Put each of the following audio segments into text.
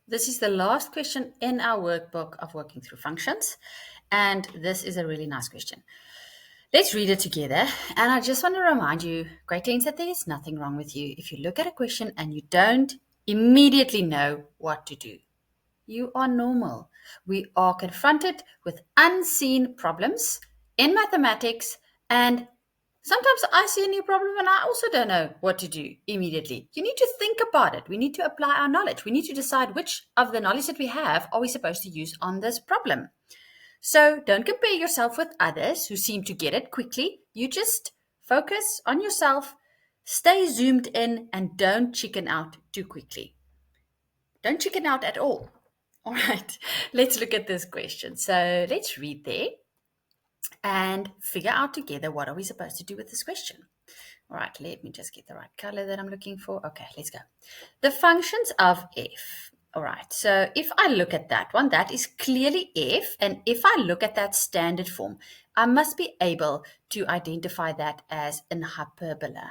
This is the last question in our workbook of working through functions. And this is a really nice question. Let's read it together. And I just want to remind you, Great Danes, that there is nothing wrong with you if you look at a question and you don't immediately know what to do. You are normal. We are confronted with unseen problems in mathematics, and sometimes I see a new problem and I also don't know what to do immediately. You need to think about it. We need to apply our knowledge. We need to decide which of the knowledge that we have are we supposed to use on this problem. So don't compare yourself with others who seem to get it quickly. You just focus on yourself, stay zoomed in, and don't chicken out too quickly. Don't chicken out at all. All right, let's look at this question. So let's read there and figure out together what are we supposed to do with this question. All right, let me just get the right color that I'm looking for. Okay, let's go. The functions of f. All right, so if I look at that one, that is clearly f. And if I look at that standard form, I must be able to identify that as an hyperbola,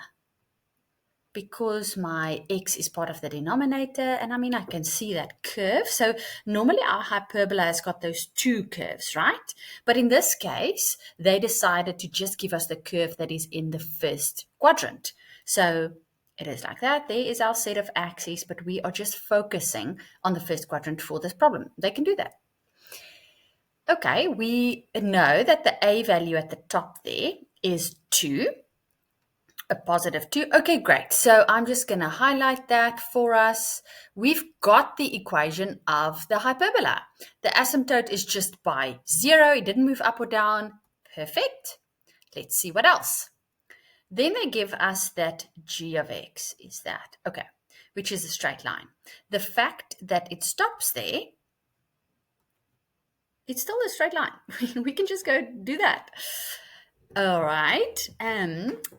because my x is part of the denominator, and I can see that curve. So normally our hyperbola has got those two curves, right? But in this case, they decided to just give us the curve that is in the first quadrant. So it is like that. There is our set of axes, but we are just focusing on the first quadrant for this problem. They can do that. Okay, we know that the a value at the top there is 2. A positive 2. Okay, great. So I'm just going to highlight that for us. We've got the equation of the hyperbola. The asymptote is just by 0. It didn't move up or down. Perfect. Let's see what else. Then they give us that g of x is that. Okay, which is a straight line. The fact that it stops there, it's still a straight line. We can just go do that. All right.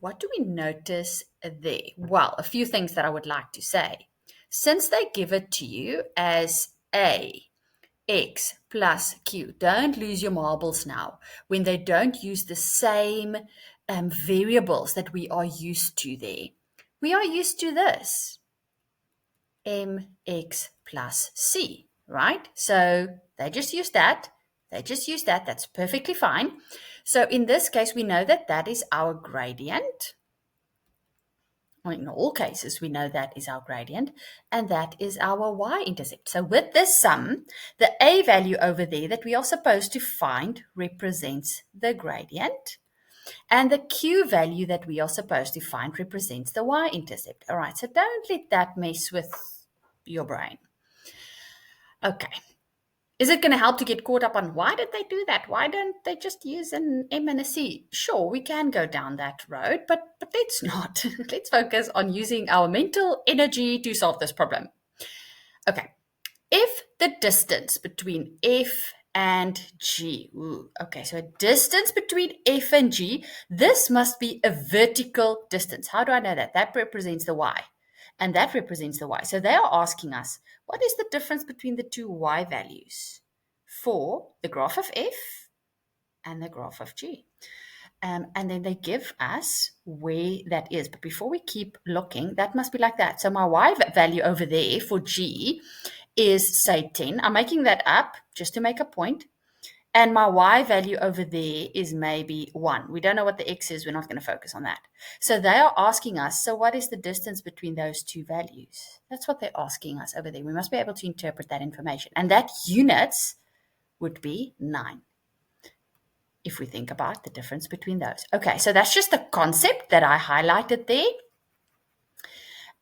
What do we notice there? Well, a few things that I would like to say. Since they give it to you as a x plus q, don't lose your marbles now when they don't use the same variables that we are used to there. We are used to this, mx plus c, right? So they just use that. They just use that. That's perfectly fine. So in this case, we know that that is our gradient. Well, in all cases, we know that is our gradient, and that is our y-intercept. So with this sum, the a value over there that we are supposed to find represents the gradient, and the q value that we are supposed to find represents the y-intercept. All right, so don't let that mess with your brain. Okay. Is it going to help to get caught up on why did they do that? Why don't they just use an M and a C? Sure, we can go down that road, but let's not. Let's focus on using our mental energy to solve this problem. Okay. If the distance between F and G, okay, so a distance between F and G, this must be a vertical distance. How do I know that? That represents the Y, and that represents the Y. So they are asking us, what is the difference between the two Y values for the graph of F and the graph of G? And then they give us where that is. But before we keep looking, that must be like that. So my Y value over there for G is, say, 10. I'm making that up just to make a point. And my Y value over there is maybe 1. We don't know what the X is. We're not going to focus on that. So they are asking us, so what is the distance between those two values? That's what they're asking us over there. We must be able to interpret that information. And that units would be 9, if we think about the difference between those. Okay, so that's just the concept that I highlighted there.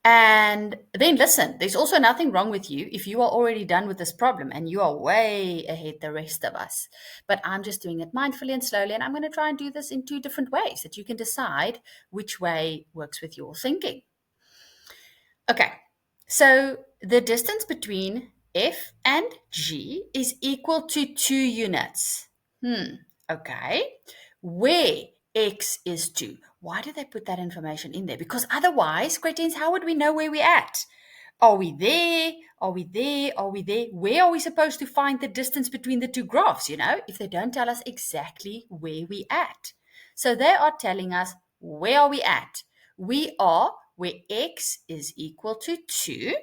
And then listen, there's also nothing wrong with you if you are already done with this problem and you are way ahead the rest of us. But I'm just doing it mindfully and slowly, and I'm going to try and do this in 2 different ways that you can decide which way works with your thinking. Okay, so the distance between F and G is equal to 2 units. Okay, where X is 2. Why did they put that information in there? Because otherwise, Cretins, how would we know where we're at? Are we there? Are we there? Are we there? Where are we supposed to find the distance between the two graphs, if they don't tell us exactly where we're at? So they are telling us, where are we at? We are where X is equal to 2.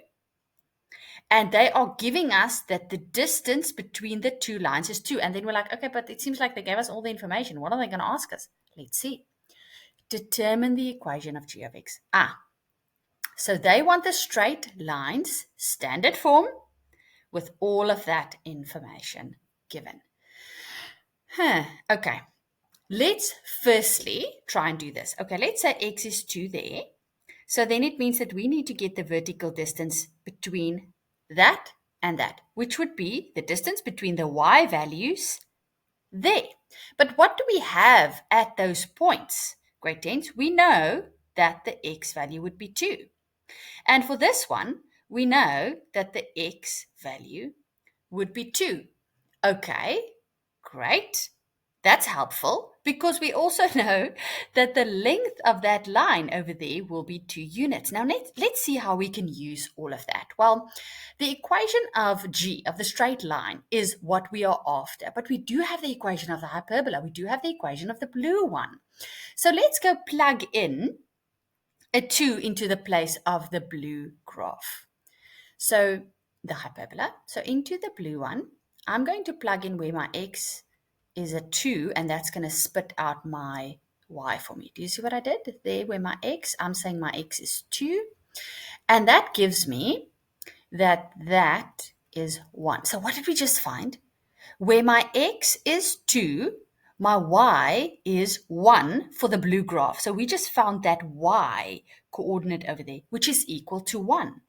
And they are giving us that the distance between the two lines is 2. And then we're like, okay, but it seems like they gave us all the information. What are they going to ask us? Let's see. Determine the equation of g of x. So they want the straight lines, standard form, with all of that information given. Okay. Let's firstly try and do this. Okay, let's say x is 2 there. So then it means that we need to get the vertical distance between that and that, which would be the distance between the y values there. But what do we have at those points? Great tense, we know that the x value would be 2. And for this one, we know that the x value would be 2. Okay, great. That's helpful because we also know that the length of that line over there will be 2 units. Now, let's see how we can use all of that. Well, the equation of g, of the straight line, is what we are after. But we do have the equation of the hyperbola. We do have the equation of the blue one. So let's go plug in a 2 into the place of the blue graph. So the hyperbola, so into the blue one, I'm going to plug in where my x is a 2, and that's going to spit out my y for me. Do you see what I did there where my x, I'm saying my x is 2, and that gives me that is 1. So what did we just find? Where my x is 2, my y is 1 for the blue graph. So we just found that y coordinate over there, which is equal to 1.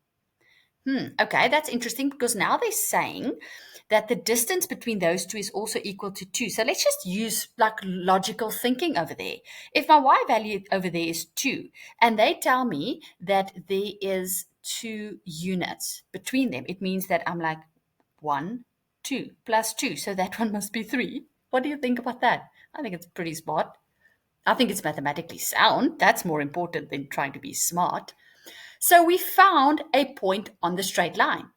Okay, that's interesting because now they're saying that the distance between those two is also equal to 2. So let's just use like logical thinking over there. If my y value over there is 2, and they tell me that there is 2 units between them, it means that I'm like 1, 2 plus 2. So that one must be 3. What do you think about that? I think it's pretty smart. I think it's mathematically sound. That's more important than trying to be smart. So we found a point on the straight line.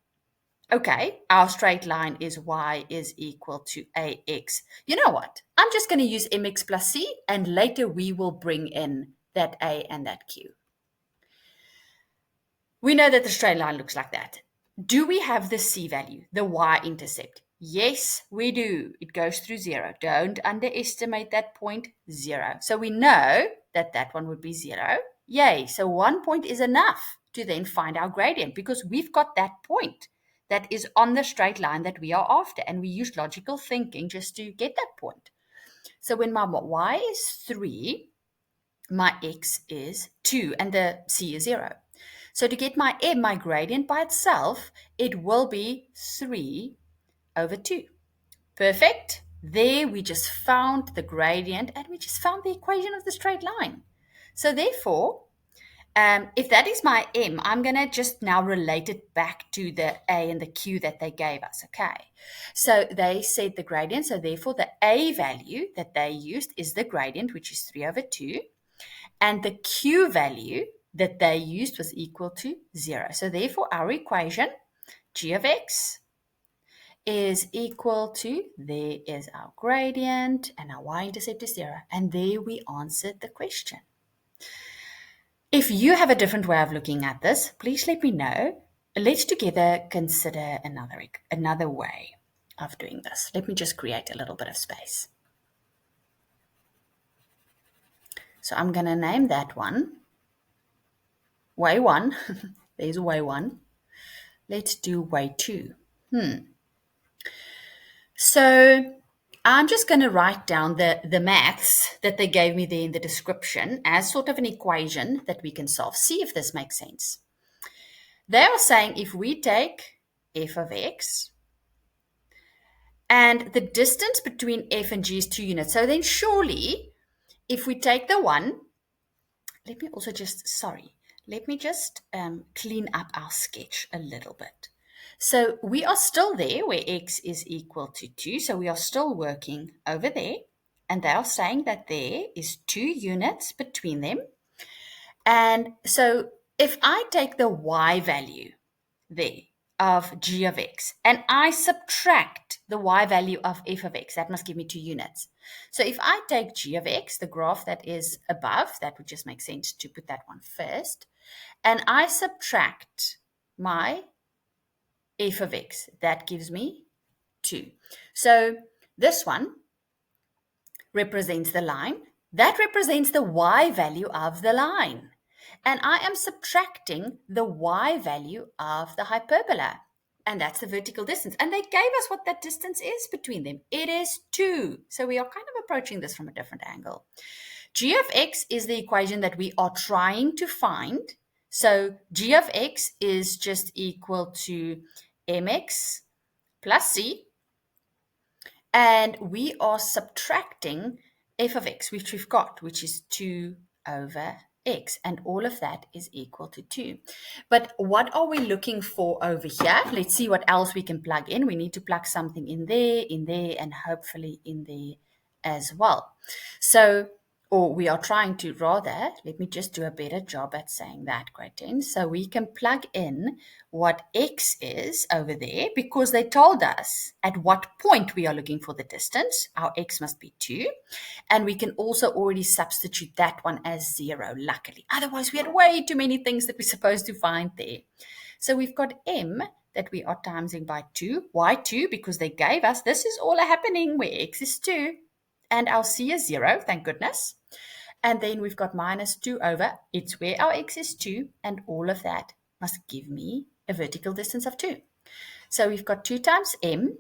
Okay, our straight line is y is equal to ax. You know what? I'm just going to use mx plus c, and later we will bring in that a and that q. We know that the straight line looks like that. Do we have the c value, the y-intercept? Yes, we do. It goes through 0. Don't underestimate that point, 0. So we know that that one would be 0. Yay, so 1 point is enough to then find our gradient because we've got that point that is on the straight line that we are after, and we use logical thinking just to get that point. So when my y is 3, my x is 2, and the c is 0. So to get my m, my gradient by itself, it will be 3 over 2. Perfect. There we just found the gradient, and we just found the equation of the straight line. So therefore, if that is my m, I'm going to just now relate it back to the a and the q that they gave us, okay? So they said the gradient, so therefore the a value that they used is the gradient, which is 3 over 2, and the q value that they used was equal to 0. So therefore our equation, g of x, is equal to, there is our gradient, and our y-intercept is 0. And there we answered the question. If you have a different way of looking at this, please let me know. Let's together consider another way of doing this. Let me just create a little bit of space. So I'm going to name that one way 1. There's way 1. Let's do way 2. So I'm just going to write down the maths that they gave me there in the description as sort of an equation that we can solve. See if this makes sense. They are saying if we take f of x, and the distance between f and g is 2 units. So then surely, if we take the 1, let me just clean up our sketch a little bit. So we are still there where x is equal to 2. So we are still working over there. And they are saying that there is 2 units between them. And so if I take the y value there of g of x, and I subtract the y value of f of x, that must give me 2 units. So if I take g of x, the graph that is above, that would just make sense to put that one first, and I subtract my f of x. That gives me 2. So this one represents the line. That represents the y value of the line. And I am subtracting the y value of the hyperbola. And that's the vertical distance. And they gave us what that distance is between them. It is 2. So we are kind of approaching this from a different angle. G of x is the equation that we are trying to find. So g of x is just equal to mx plus c. And we are subtracting f of x, which we've got, which is 2 over x. And all of that is equal to 2. But what are we looking for over here? Let's see what else we can plug in. We need to plug something in there, and hopefully in there as well. So, or we are trying to rather, let me just do a better job at saying that, grade 10. So we can plug in what x is over there because they told us at what point we are looking for the distance. Our x must be 2. And we can also already substitute that one as 0, luckily. Otherwise, we had way too many things that we're supposed to find there. So we've got m that we are timesing by 2. Why 2? Because they gave us, this is all happening where x is 2. And our c is 0, thank goodness. And then we've got minus 2 over, it's where our x is 2, and all of that must give me a vertical distance of 2. So we've got 2 times m,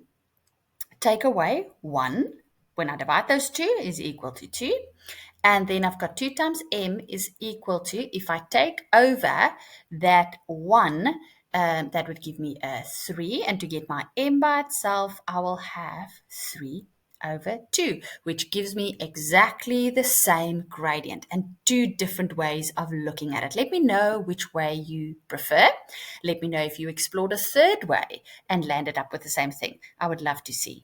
take away 1. When I divide those 2 is equal to 2. And then I've got 2 times m is equal to, if I take over that 1, that would give me a 3. And to get my m by itself, I will have 3 over 2, which gives me exactly the same gradient and 2 different ways of looking at it. Let me know which way you prefer. Let me know if you explored a third way and landed up with the same thing. I would love to see.